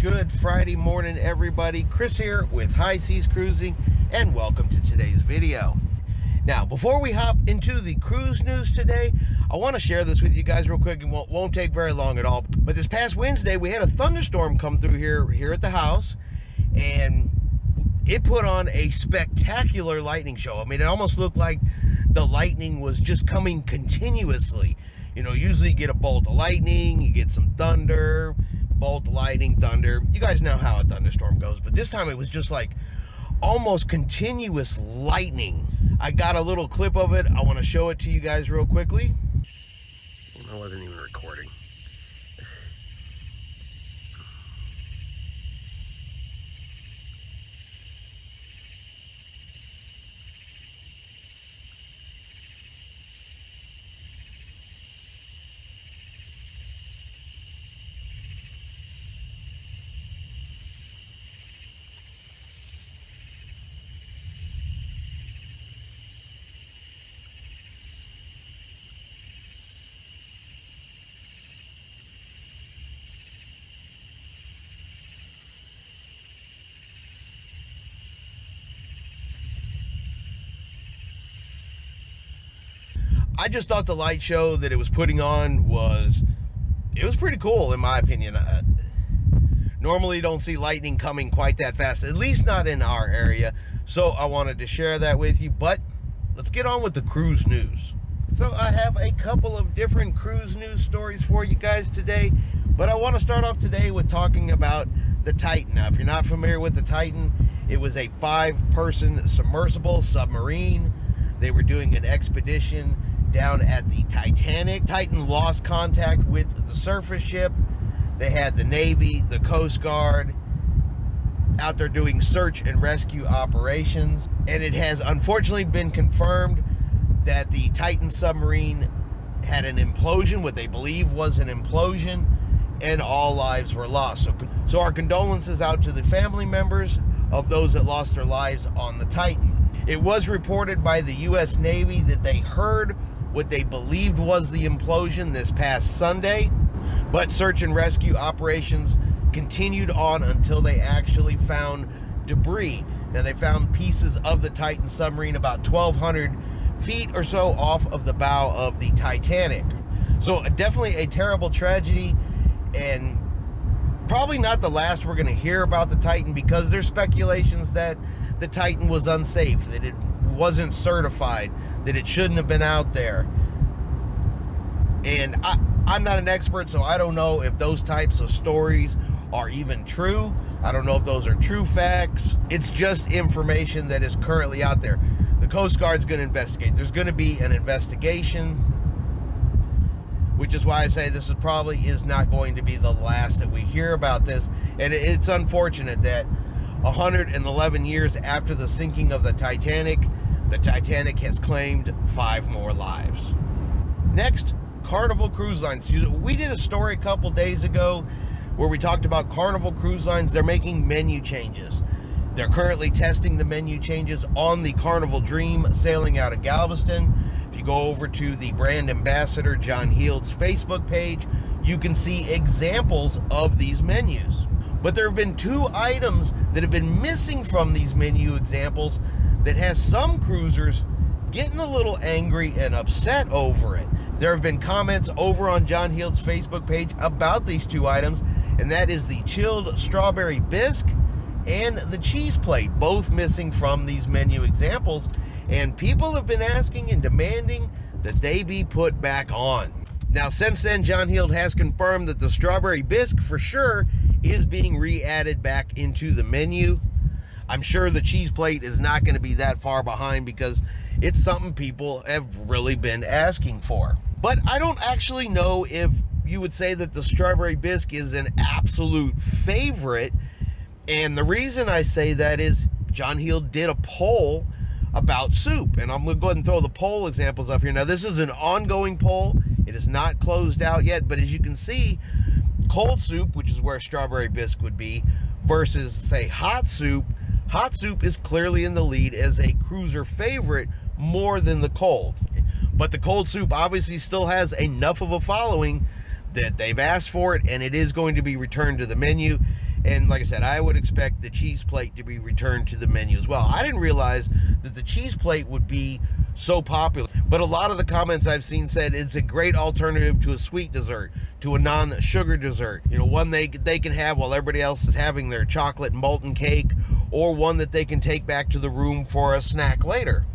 Good Friday morning, everybody. Chris here with High Seas Cruising, and welcome to today's video. Now, before we hop into the cruise news today, I want to share this with you guys real quick, and won't take very long at all. But this past Wednesday, we had a thunderstorm come through here at the house, and it put on a spectacular lightning show. I mean, it almost looked like the lightning was just coming continuously. You know, usually you get a bolt of lightning, you get some thunder, bolt, lightning, thunder. You guys know how a thunderstorm goes, but this time it was just like almost continuous lightning. I got a little clip of it. I want to show it to you guys real quickly. I wasn't even recording. I just thought the light show that it was putting on was pretty cool, in my opinion. Normally you don't see lightning coming quite that fast, at least not in our area. So I wanted to share that with you, but let's get on with the cruise news. So I have a couple of different cruise news stories for you guys today, but I want to start off today with talking about the Titan. Now, if you're not familiar with the Titan, it was a 5-person submersible submarine. They were doing an expedition down at the Titanic. Titan lost contact with the surface ship. They had the Navy, the Coast Guard out there doing search and rescue operations. And it has unfortunately been confirmed that the Titan submarine had an implosion, what they believe was an implosion, and all lives were lost. So our condolences out to the family members of those that lost their lives on the Titan. It was reported by the U.S. Navy that they heard what they believed was the implosion this past Sunday, but search and rescue operations continued on until they actually found debris. Now, they found pieces of the Titan submarine about 1,200 feet or so off of the bow of the Titanic. So definitely a terrible tragedy, and probably not the last we're going to hear about the Titan, because there's speculations that the Titan was unsafe, that it wasn't certified, that it shouldn't have been out there. And I'm not an expert, so I don't know if those types of stories are even true. I don't know if those are true facts. It's just information that is currently out there. The Coast Guard's going to investigate. There's going to be an investigation, which is why I say this is not going to be the last that we hear about this. And it's unfortunate that 111 years after the sinking of the Titanic has claimed 5 more lives. Next, Carnival Cruise Line. We did a story a couple days ago where we talked about Carnival Cruise Lines. They're making menu changes. They're currently testing the menu changes on the Carnival Dream sailing out of Galveston. If you go over to the brand ambassador John Heald's Facebook page, you can see examples of these menus. But there have been 2 items that have been missing from these menu examples that has some cruisers getting a little angry and upset over it. There have been comments over on John Heald's Facebook page about these 2 items, and that is the chilled strawberry bisque and the cheese plate, both missing from these menu examples. And people have been asking and demanding that they be put back on. Now, since then, John Heald has confirmed that the strawberry bisque for sure is being re-added back into the menu. I'm sure the cheese plate is not going to be that far behind, because it's something people have really been asking for. But I don't actually know if you would say that the strawberry bisque is an absolute favorite. And the reason I say that is John Heald did a poll about soup, and I'm going to go ahead and throw the poll examples up here. Now, this is an ongoing poll. It is not closed out yet, but as you can see, cold soup, which is where strawberry bisque would be, versus, say, hot soup is clearly in the lead as a cruiser favorite more than the cold. But the cold soup obviously still has enough of a following that they've asked for it, and it is going to be returned to the menu. And like I said, I would expect the cheese plate to be returned to the menu as well. I didn't realize that the cheese plate would be so popular, but a lot of the comments I've seen said it's a great alternative to a sweet dessert, to a non-sugar dessert. You know, one they can have while everybody else is having their chocolate molten cake, or one that they can take back to the room for a snack later.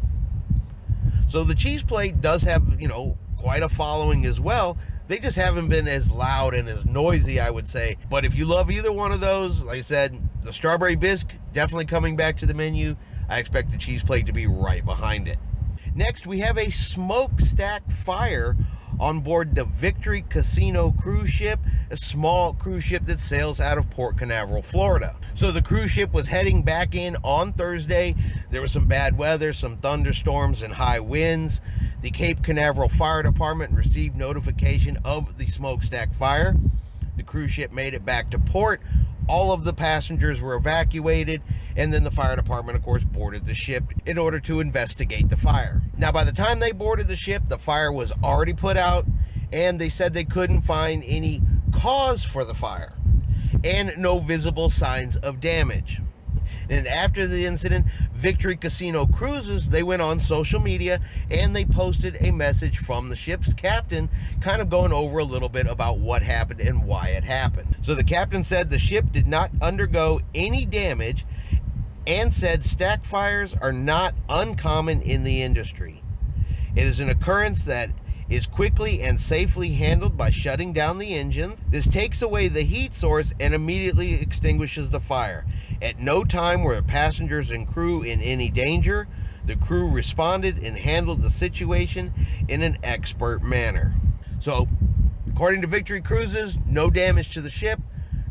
So the cheese plate does have, you know, quite a following as well. They just haven't been as loud and as noisy, I would say. But if you love either one of those, like I said, the strawberry bisque definitely coming back to the menu. I expect the cheese plate to be right behind it. Next, we have a smokestack fire on board the Victory Casino cruise ship, a small cruise ship that sails out of Port Canaveral, Florida. So the cruise ship was heading back in on Thursday. There was some bad weather, some thunderstorms and high winds. The Cape Canaveral Fire Department received notification of the smokestack fire. The cruise ship made it back to port. All of the passengers were evacuated, and then the fire department, of course, boarded the ship in order to investigate the fire. Now, by the time they boarded the ship, the fire was already put out, and they said they couldn't find any cause for the fire and no visible signs of damage. And after the incident, Victory Casino Cruises, they went on social media and they posted a message from the ship's captain, kind of going over a little bit about what happened and why it happened. So the captain said the ship did not undergo any damage and said stack fires are not uncommon in the industry. It is an occurrence that is quickly and safely handled by shutting down the engine. This takes away the heat source and immediately extinguishes the fire. At no time were the passengers and crew in any danger. The crew responded and handled the situation in an expert manner. So, according to Victory Cruises, no damage to the ship,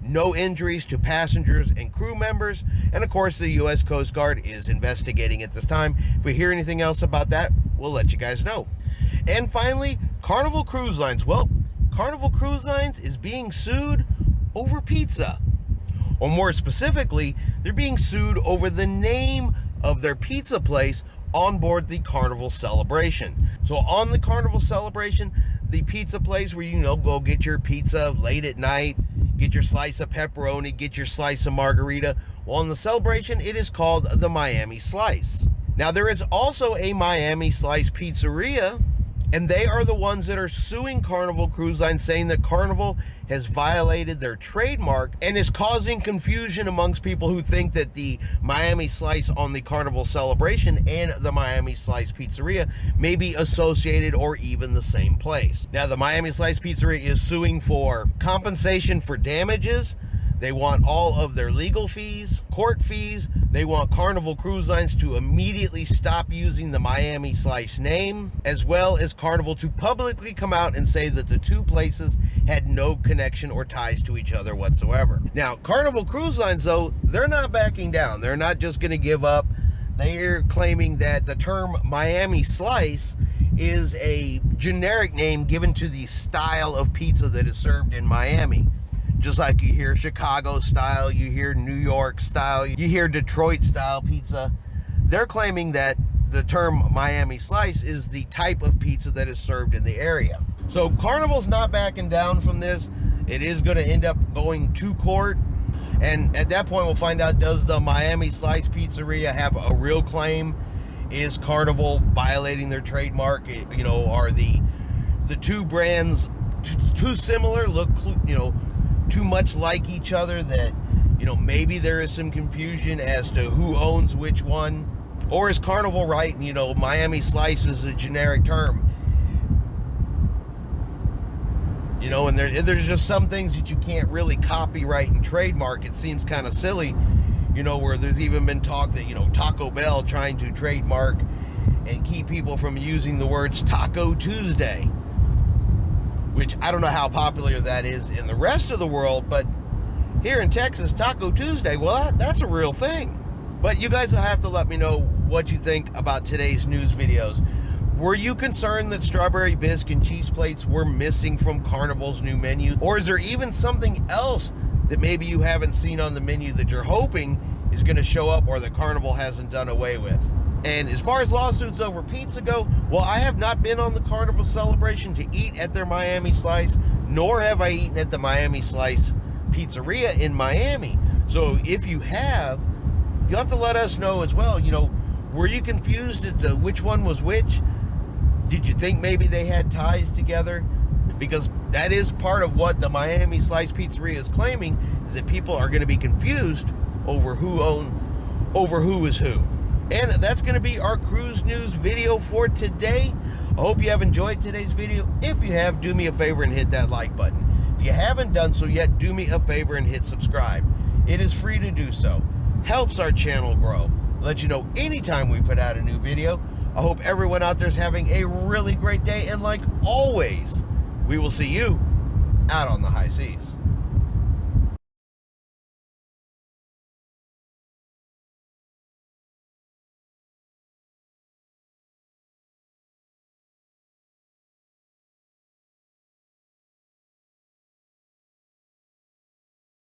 no injuries to passengers and crew members, and of course the U.S. Coast Guard is investigating at this time. If we hear anything else about that, we'll let you guys know. And finally, Carnival Cruise Lines. Well, Carnival Cruise Lines is being sued over pizza. Or more specifically, they're being sued over the name of their pizza place on board the Carnival Celebration. So on the Carnival Celebration, the pizza place where you go get your pizza late at night, get your slice of pepperoni, get your slice of margarita. Well, on the Celebration, it is called the Miami Slice. Now, there is also a Miami Slice pizzeria, and they are the ones that are suing Carnival Cruise Line, saying that Carnival has violated their trademark and is causing confusion amongst people who think that the Miami Slice on the Carnival Celebration and the Miami Slice Pizzeria may be associated or even the same place. Now, the Miami Slice Pizzeria is suing for compensation for damages. They want all of their legal fees, court fees. They want Carnival Cruise Lines to immediately stop using the Miami Slice name, as well as Carnival to publicly come out and say that the two places had no connection or ties to each other whatsoever. Now, Carnival Cruise Lines, though, they're not backing down. They're not just going to give up. They're claiming that the term Miami Slice is a generic name given to the style of pizza that is served in Miami. Just like you hear Chicago style, you hear New York style, you hear Detroit style pizza. They're claiming that the term Miami Slice is the type of pizza that is served in the area. So Carnival's not backing down from this. It is going to end up going to court. And at that point, we'll find out, does the Miami Slice Pizzeria have a real claim? Is Carnival violating their trademark? Are the two brands too similar, look, too much like each other that, maybe there is some confusion as to who owns which one? Or is Carnival right? Miami Slice is a generic term. And there's just some things that you can't really copyright and trademark. It seems kind of silly, where there's even been talk that, Taco Bell trying to trademark and keep people from using the words Taco Tuesday, which I don't know how popular that is in the rest of the world, but here in Texas, Taco Tuesday, well, that's a real thing. But you guys will have to let me know what you think about today's news videos. Were you concerned that strawberry bisque and cheese plates were missing from Carnival's new menu? Or is there even something else that maybe you haven't seen on the menu that you're hoping is going to show up or that Carnival hasn't done away with? And as far as lawsuits over pizza go, well, I have not been on the Carnival Celebration to eat at their Miami Slice, nor have I eaten at the Miami Slice Pizzeria in Miami. So if you have, you'll have to let us know as well. You know, were you confused as to which one was which? Did you think maybe they had ties together? Because that is part of what the Miami Slice Pizzeria is claiming, is that people are going to be confused over who is who. And that's going to be our cruise news video for today. I hope you have enjoyed today's video. If you have, do me a favor and hit that like button. If you haven't done so yet, do me a favor and hit subscribe. It is free to do so. Helps our channel grow. Let you know anytime we put out a new video. I hope everyone out there is having a really great day. And like always, we will see you out on the high seas.